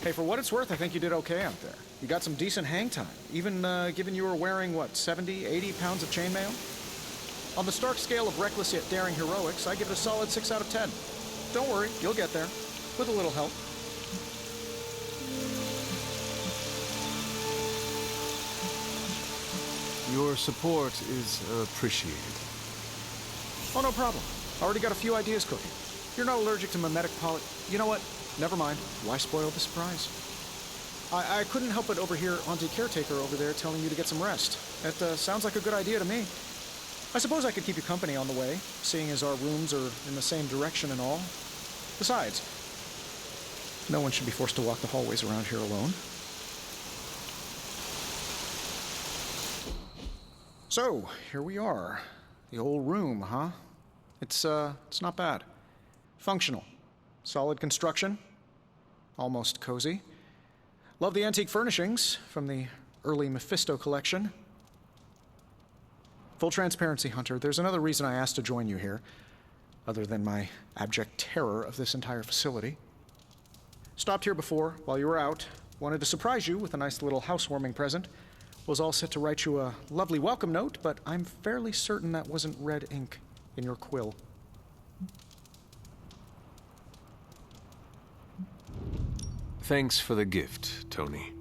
Hey, for what it's worth, I think you did okay out there. You got some decent hang time, even given you were wearing, what, 70, 80 pounds of chainmail? On the Stark scale of reckless yet daring heroics, I give it a solid 6 out of 10. Don't worry, you'll get there. With a little help. Your support is appreciated. Oh, no problem. Already got a few ideas cooking. You're not allergic to mimetic poly... You know what? Never mind. Why spoil the surprise? I couldn't help but overhear Auntie Caretaker over there telling you to get some rest. That sounds like a good idea to me. I suppose I could keep you company on the way, seeing as our rooms are in the same direction and all. Besides, no one should be forced to walk the hallways around here alone. So, here we are. The old room, huh? It's not bad. Functional. Solid construction. Almost cozy. Love the antique furnishings from the early Mephisto collection. Full transparency, Hunter, there's another reason I asked to join you here, other than my abject terror of this entire facility. Stopped here before, while you were out. Wanted to surprise you with a nice little housewarming present. Was all set to write you a lovely welcome note, but I'm fairly certain that wasn't red ink in your quill. Thanks for the gift, Tony.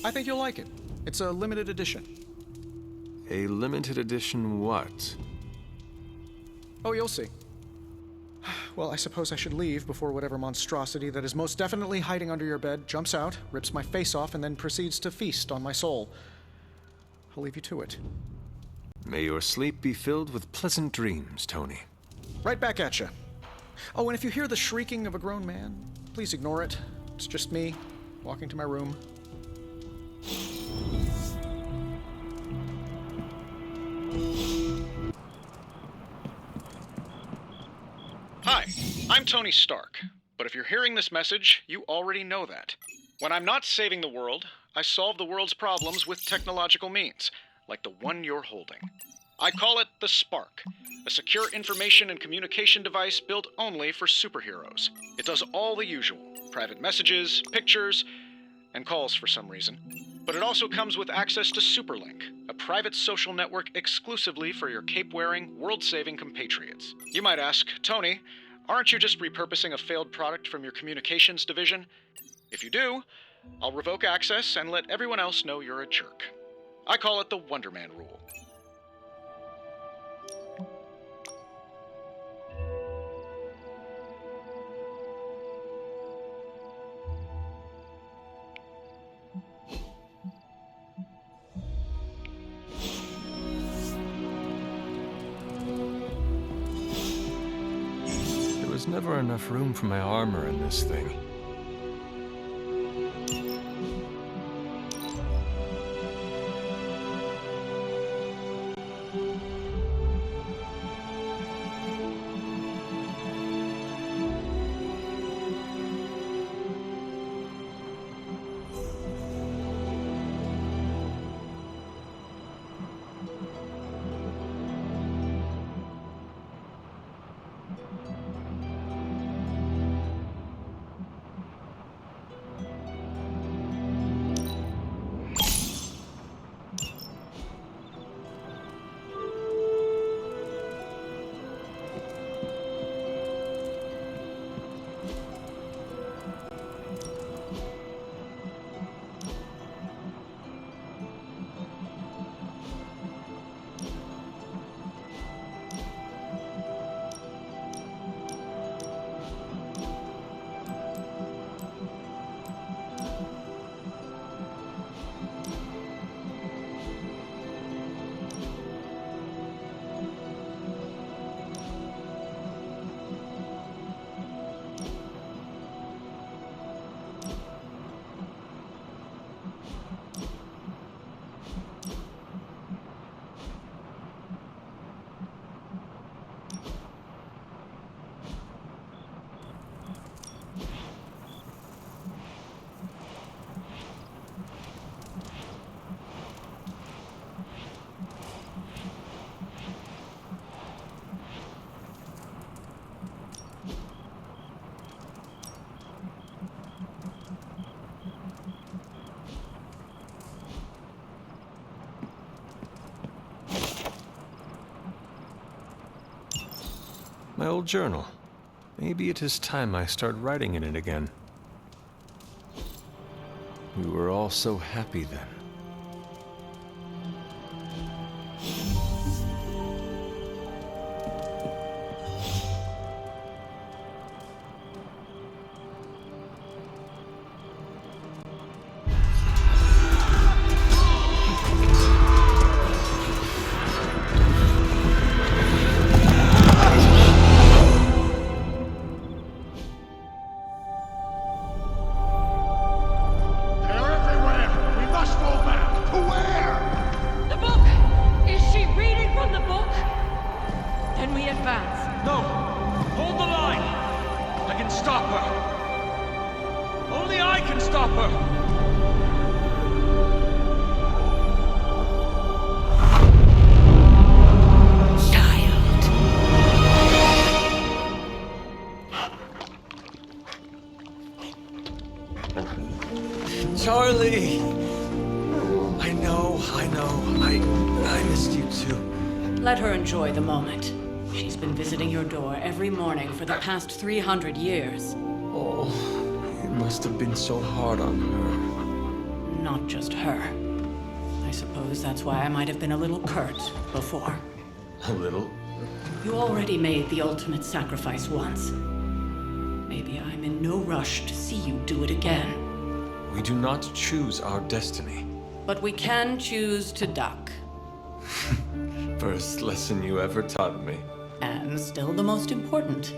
I think you'll like it. It's a limited edition. A limited edition what? Oh, you'll see. Well, I suppose I should leave before whatever monstrosity that is most definitely hiding under your bed jumps out, rips my face off, and then proceeds to feast on my soul. I'll leave you to it. May your sleep be filled with pleasant dreams, Tony. Right back at you. Oh, and if you hear the shrieking of a grown man, please ignore it. It's just me, walking to my room. Hi, I'm Tony Stark, but if you're hearing this message, you already know that. When I'm not saving the world, I solve the world's problems with technological means, like the one you're holding. I call it the Spark, a secure information and communication device built only for superheroes. It does all the usual, private messages, pictures, and calls for some reason. But it also comes with access to Superlink, a private social network exclusively for your cape-wearing, world-saving compatriots. You might ask, Tony, aren't you just repurposing a failed product from your communications division? If you do, I'll revoke access and let everyone else know you're a jerk. I call it the Wonder Man rule. There was never enough room for my armor in this thing. My old journal. Maybe it is time I start writing in it again. We were all so happy then. Charlie! I know. I missed you too. Let her enjoy the moment. She's been visiting your door every morning for the past 300 years. Oh, it must have been so hard on her. Not just her. I suppose that's why I might have been a little curt before. A little? You already made the ultimate sacrifice once. Maybe I'm in no rush to see you do it again. We do not choose our destiny. But we can choose to duck. First lesson you ever taught me. And still the most important.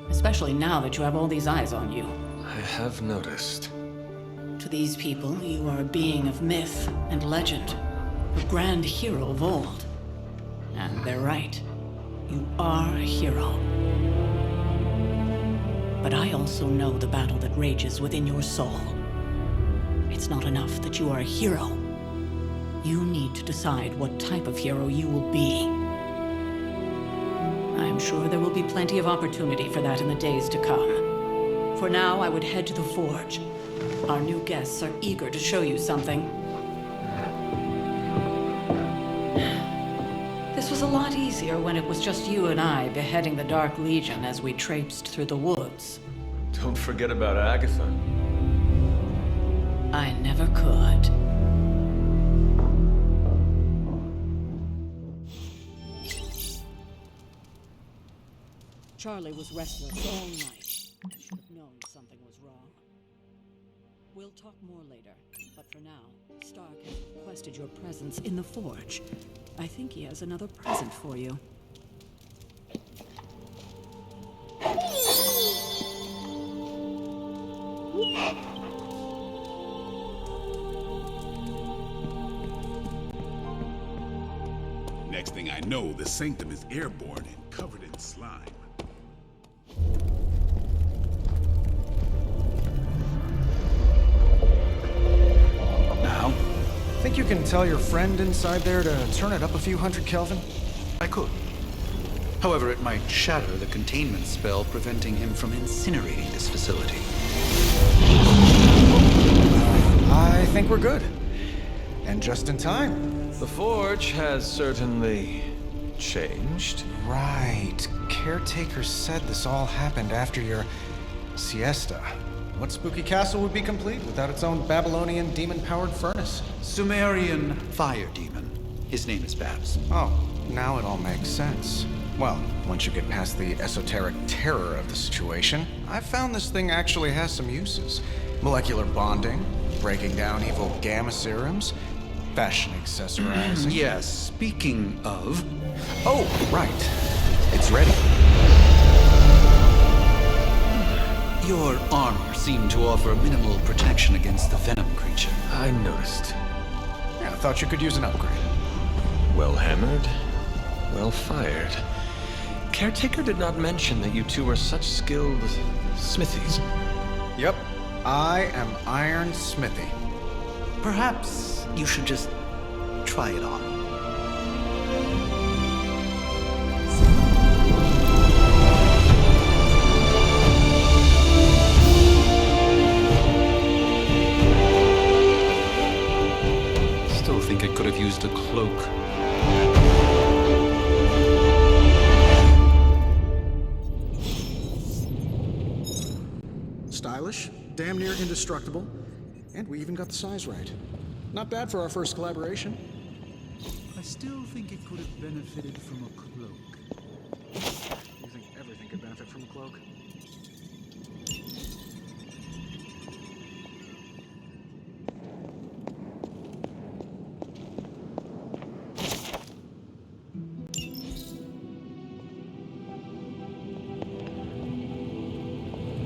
Especially now that you have all these eyes on you. I have noticed. To these people, you are a being of myth and legend. A grand hero of old. And they're right. You are a hero. But I also know the battle that rages within your soul. It's not enough that you are a hero. You need to decide what type of hero you will be. I'm sure there will be plenty of opportunity for that in the days to come. For now, I would head to the Forge. Our new guests are eager to show you something. This was a lot easier when it was just you and I beheading the Dark Legion as we traipsed through the woods. Don't forget about Agatha. I never could. Charlie was restless all night. I should have known something was wrong. We'll talk more later, but for now, Stark has requested your presence in the Forge. I think he has another present for you. Next thing I know, the Sanctum is airborne and covered in slime. Now? Think you can tell your friend inside there to turn it up a few hundred Kelvin? I could. However, it might shatter the containment spell preventing him from incinerating this facility. I think we're good. And just in time. The Forge has certainly changed. Right. Caretaker said this all happened after your siesta. What spooky castle would be complete without its own Babylonian demon-powered furnace? Sumerian fire demon. His name is Babs. Oh, now it all makes sense. Well, once you get past the esoteric terror of the situation, I've found this thing actually has some uses. Molecular bonding, breaking down evil gamma serums, fashion accessorizing. Yes, speaking of... Oh, right. It's ready. Your armor seemed to offer minimal protection against the venom creature. I noticed. Yeah, I thought you could use an upgrade. Well hammered, well fired. Caretaker did not mention that you two are such skilled smithies. Yep. I am Iron Smithy. Perhaps you should just try it on. Still think it could have used a cloak. indestructible, and we even got the size right. Not bad for our first collaboration. I still think it could have benefited from a cloak. You think everything could benefit from a cloak?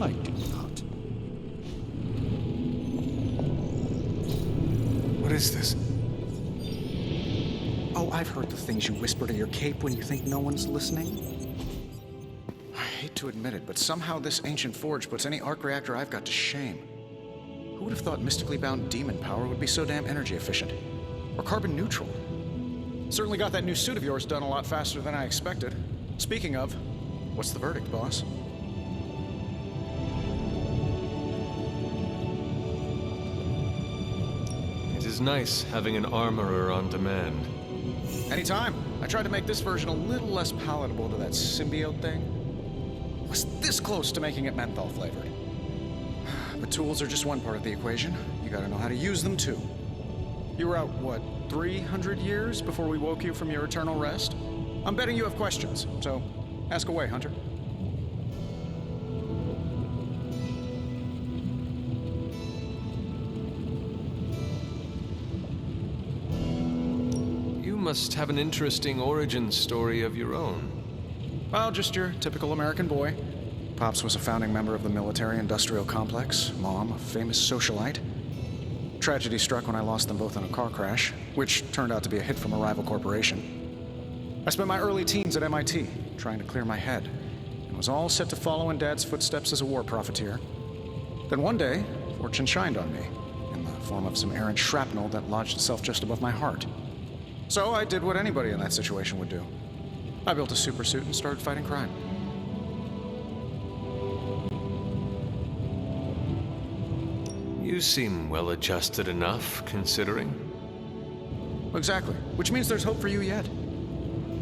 I do not. What is this? Oh, I've heard the things you whisper to your cape when you think no one's listening. I hate to admit it, but somehow this ancient forge puts any arc reactor I've got to shame. Who would have thought mystically bound demon power would be so damn energy efficient? Or carbon neutral? Certainly got that new suit of yours done a lot faster than I expected. Speaking of, what's the verdict, boss? It is nice having an armorer on demand. Anytime. I tried to make this version a little less palatable to that symbiote thing. Was this close to making it menthol flavored. But tools are just one part of the equation. You gotta know how to use them too. You were out, what, 300 years before we woke you from your eternal rest? I'm betting you have questions, so ask away, Hunter. You must have an interesting origin story of your own. Well, just your typical American boy. Pops was a founding member of the military-industrial complex. Mom, a famous socialite. Tragedy struck when I lost them both in a car crash, which turned out to be a hit from a rival corporation. I spent my early teens at MIT, trying to clear my head, and was all set to follow in Dad's footsteps as a war profiteer. Then one day, fortune shined on me, in the form of some errant shrapnel that lodged itself just above my heart. So I did what anybody in that situation would do. I built a supersuit and started fighting crime. You seem well-adjusted enough, considering. Exactly, which means there's hope for you yet.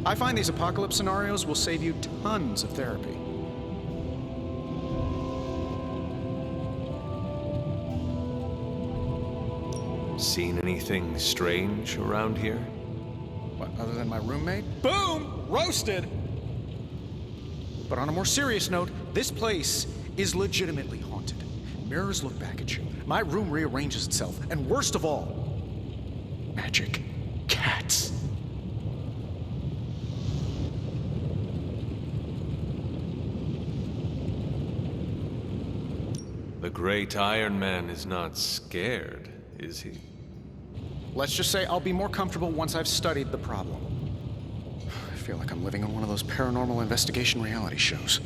I find these apocalypse scenarios will save you tons of therapy. Seen anything strange around here? What, other than my roommate? Boom! Roasted! But on a more serious note, this place is legitimately haunted. Mirrors look back at you. My room rearranges itself. And worst of all, magic cats. The great Iron Man is not scared, is he? Let's just say I'll be more comfortable once I've studied the problem. I feel like I'm living on one of those paranormal investigation reality shows.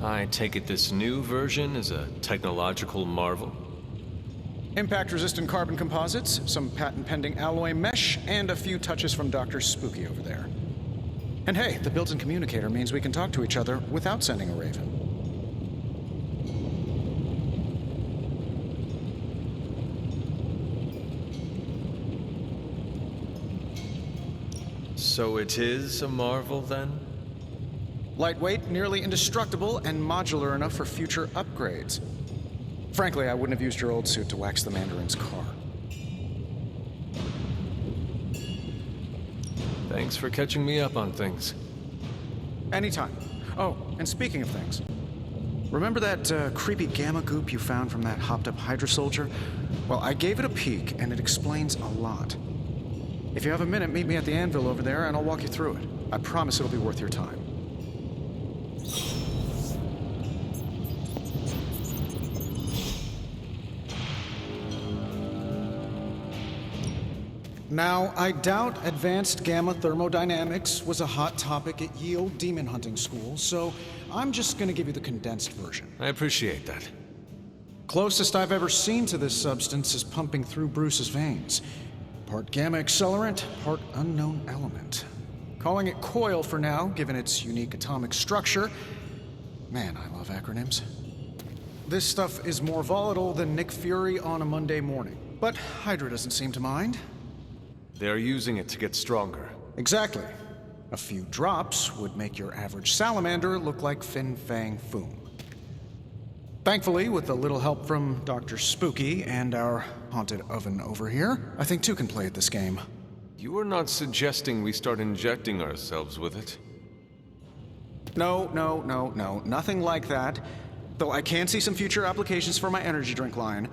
I take it this new version is a technological marvel? Impact-resistant carbon composites, some patent-pending alloy mesh, and a few touches from Dr. Spooky over there. And hey, the built-in communicator means we can talk to each other without sending a raven. So it is a marvel, then? Lightweight, nearly indestructible, and modular enough for future upgrades. Frankly, I wouldn't have used your old suit to wax the Mandarin's car. Thanks for catching me up on things. Anytime. Oh, and speaking of things, remember that creepy gamma goop you found from that hopped-up Hydra soldier? Well, I gave it a peek, and it explains a lot. If you have a minute, meet me at the anvil over there, and I'll walk you through it. I promise it'll be worth your time. Now, I doubt advanced gamma thermodynamics was a hot topic at ye old demon hunting school, so I'm just gonna give you the condensed version. I appreciate that. Closest I've ever seen to this substance is pumping through Bruce's veins. Part gamma accelerant, part unknown element. Calling it coil for now, given its unique atomic structure. Man, I love acronyms. This stuff is more volatile than Nick Fury on a Monday morning. But Hydra doesn't seem to mind. They're using it to get stronger. Exactly. A few drops would make your average salamander look like Fin Fang Foom. Thankfully, with a little help from Dr. Spooky and our haunted oven over here, I think two can play at this game. You are not suggesting we start injecting ourselves with it? No, nothing like that. Though I can see some future applications for my energy drink line.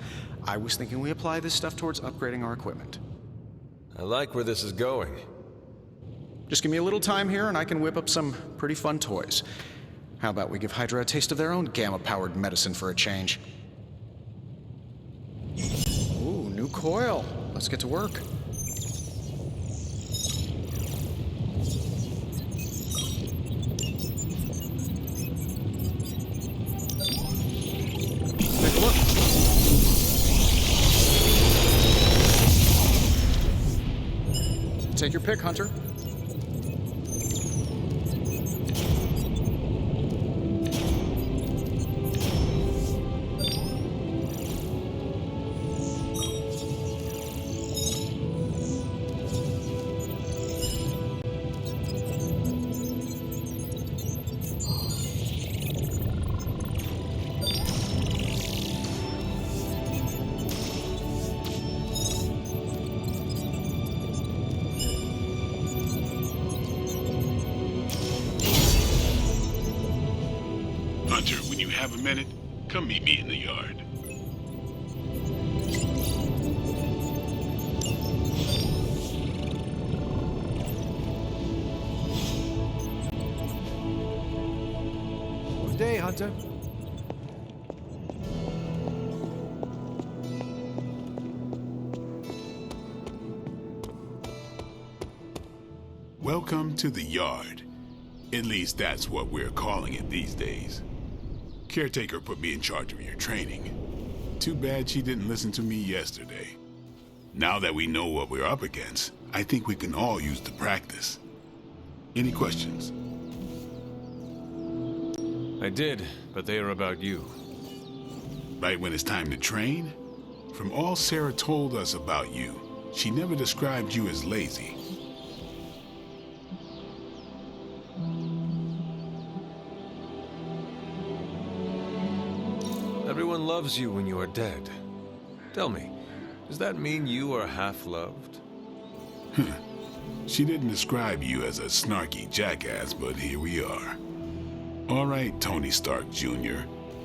I was thinking we apply this stuff towards upgrading our equipment. I like where this is going. Just give me a little time here and I can whip up some pretty fun toys. How about we give Hydra a taste of their own gamma-powered medicine for a change? Ooh, new coil. Let's get to work. Take a look. Take your pick, Hunter. Hunter, when you have a minute, come meet me in the yard. Good day, Hunter. Welcome to the yard. At least that's what we're calling it these days. Caretaker put me in charge of your training. Too bad she didn't listen to me yesterday. Now that we know what we're up against, I think we can all use the practice. Any questions? I did, but they are about you. Right when it's time to train? From all Sarah told us about you, she never described you as lazy. Everyone loves you when you are dead. Tell me, does that mean you are half-loved? She didn't describe you as a snarky jackass, but here we are. All right, Tony Stark Jr.,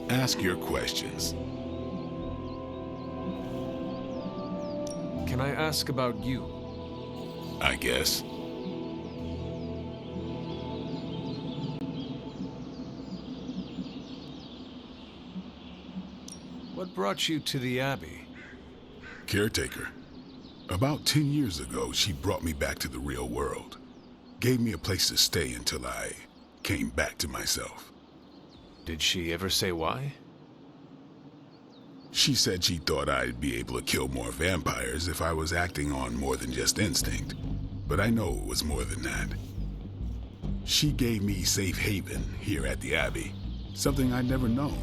ask your questions. Can I ask about you? I guess. What brought you to the Abbey? Caretaker. About 10 years ago, she brought me back to the real world. Gave me a place to stay until I came back to myself. Did she ever say why? She said she thought I'd be able to kill more vampires if I was acting on more than just instinct. But I know it was more than that. She gave me safe haven here at the Abbey. Something I'd never known.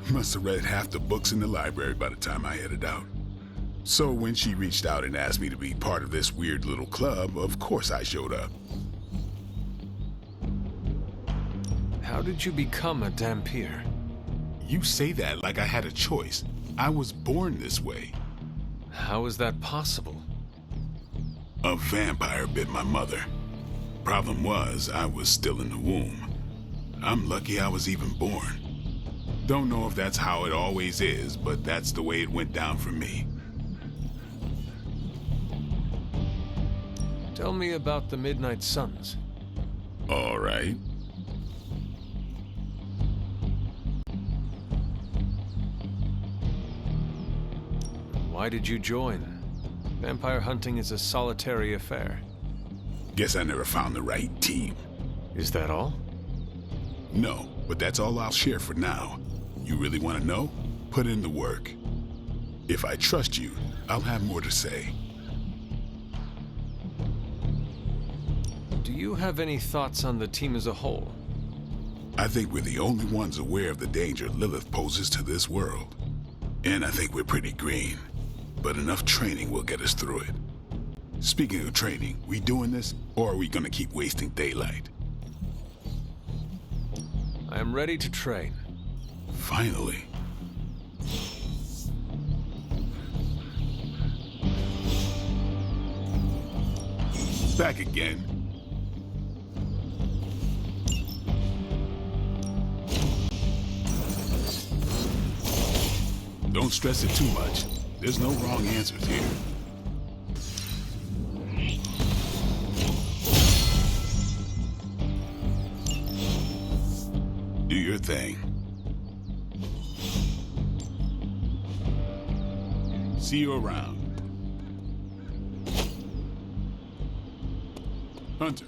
Must have read half the books in the library by the time I headed out. So when she reached out and asked me to be part of this weird little club, of course I showed up. How did you become a Dhampir? You say that like I had a choice. I was born this way. How is that possible? A vampire bit my mother. Problem was, I was still in the womb. I'm lucky I was even born. Don't know if that's how it always is, but that's the way it went down for me. Tell me about the Midnight Suns. All right. Why did you join? Vampire hunting is a solitary affair. Guess I never found the right team. Is that all? No, but that's all I'll share for now. You really want to know? Put in the work. If I trust you, I'll have more to say. Do you have any thoughts on the team as a whole? I think we're the only ones aware of the danger Lilith poses to this world. And I think we're pretty green. But enough training will get us through it. Speaking of training, we doing this, or are we gonna keep wasting daylight? I am ready to train. Finally. Back again. Don't stress it too much. There's no wrong answers here. Do your thing. See you around. Hunter.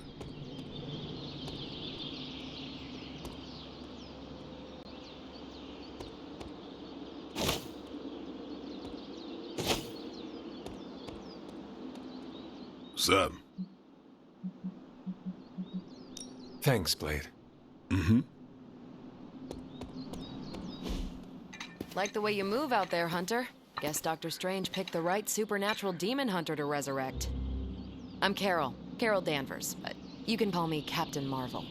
What's up? Thanks, Blade. Mm-hmm. Like the way you move out there, Hunter. Guess Dr. Strange picked the right supernatural demon hunter to resurrect. I'm Carol Danvers, but you can call me Captain Marvel.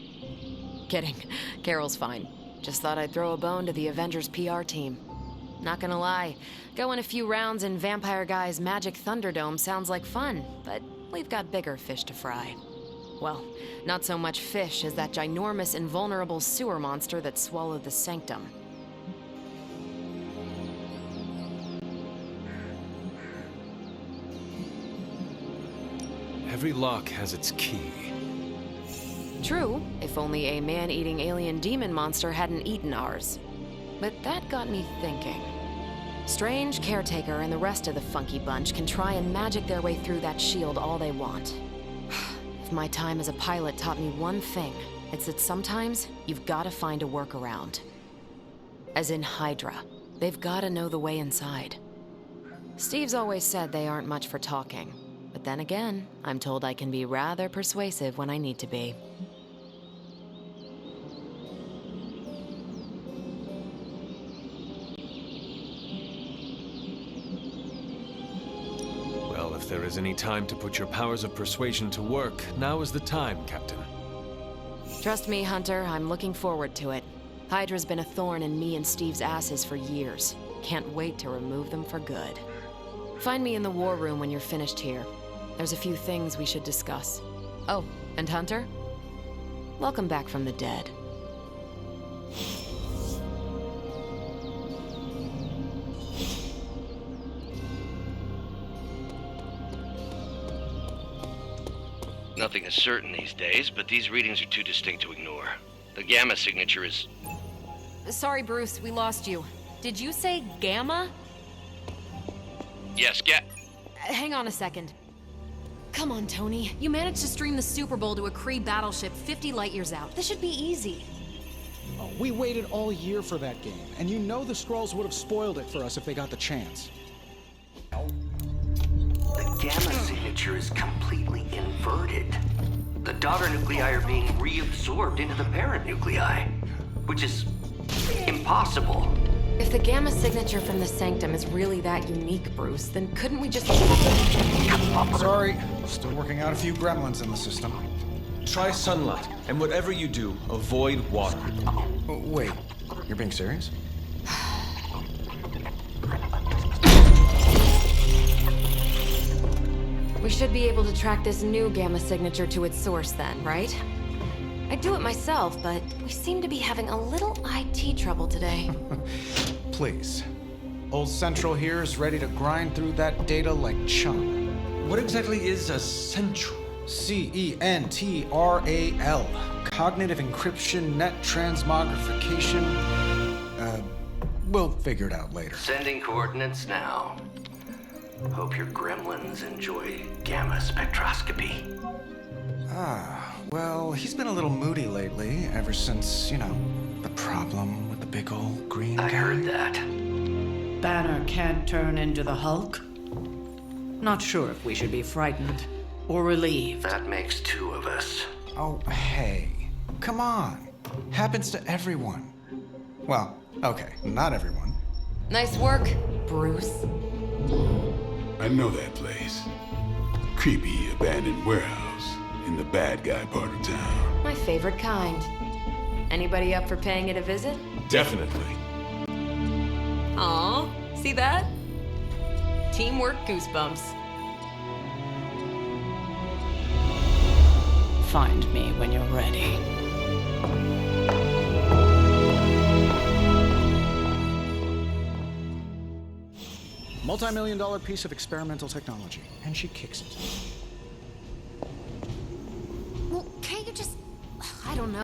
Kidding, Carol's fine. Just thought I'd throw a bone to the Avengers PR team. Not gonna lie, going a few rounds in Vampire Guy's Magic Thunderdome sounds like fun, but we've got bigger fish to fry. Well, not so much fish as that ginormous invulnerable sewer monster that swallowed the Sanctum. Every lock has its key. True, if only a man-eating alien demon monster hadn't eaten ours. But that got me thinking. Strange, Caretaker, and the rest of the funky bunch can try and magic their way through that shield all they want. If my time as a pilot taught me one thing, it's that sometimes you've gotta find a workaround. As in Hydra. They've gotta know the way inside. Steve's always said they aren't much for talking. But then again, I'm told I can be rather persuasive when I need to be. Well, if there is any time to put your powers of persuasion to work, now is the time, Captain. Trust me, Hunter, I'm looking forward to it. Hydra's been a thorn in me and Steve's asses for years. Can't wait to remove them for good. Find me in the war room when you're finished here. There's a few things we should discuss. Oh, and Hunter? Welcome back from the dead. Nothing is certain these days, but these readings are too distinct to ignore. The gamma signature is... Sorry, Bruce, we lost you. Did you say Gamma? Yes, Hang on a second. Come on, Tony. You managed to stream the Super Bowl to a Kree battleship 50 light-years out. This should be easy. Oh, we waited all year for that game, and you know the Skrulls would have spoiled it for us if they got the chance. The gamma signature is completely inverted. The daughter nuclei are being reabsorbed into the parent nuclei, which is impossible. If the gamma signature from the Sanctum is really that unique, Bruce, then couldn't we just... Sorry, still working out a few gremlins in the system. Try sunlight, and whatever you do, avoid water. Oh, wait, you're being serious? We should be able to track this new gamma signature to its source then, right? I'd do it myself, but we seem to be having a little IT trouble today. Please. Old Central here is ready to grind through that data like chum. What exactly is a central? CENTRAL. Cognitive encryption, net transmogrification. We'll figure it out later. Sending coordinates now. Hope your gremlins enjoy gamma spectroscopy. Well, he's been a little moody lately, ever since, the problem with the big old green guy. I heard that. Banner can't turn into the Hulk? Not sure if we should be frightened or relieved. That makes two of us. Oh, hey. Come on. Happens to everyone. Well, okay, not everyone. Nice work, Bruce. I know that place. creepy abandoned warehouse in the bad guy part of town. My favorite kind. Anybody up for paying it a visit? Definitely. Aw, see that? Teamwork goosebumps. Find me when you're ready. Multi-million-dollar piece of experimental technology, and she kicks it.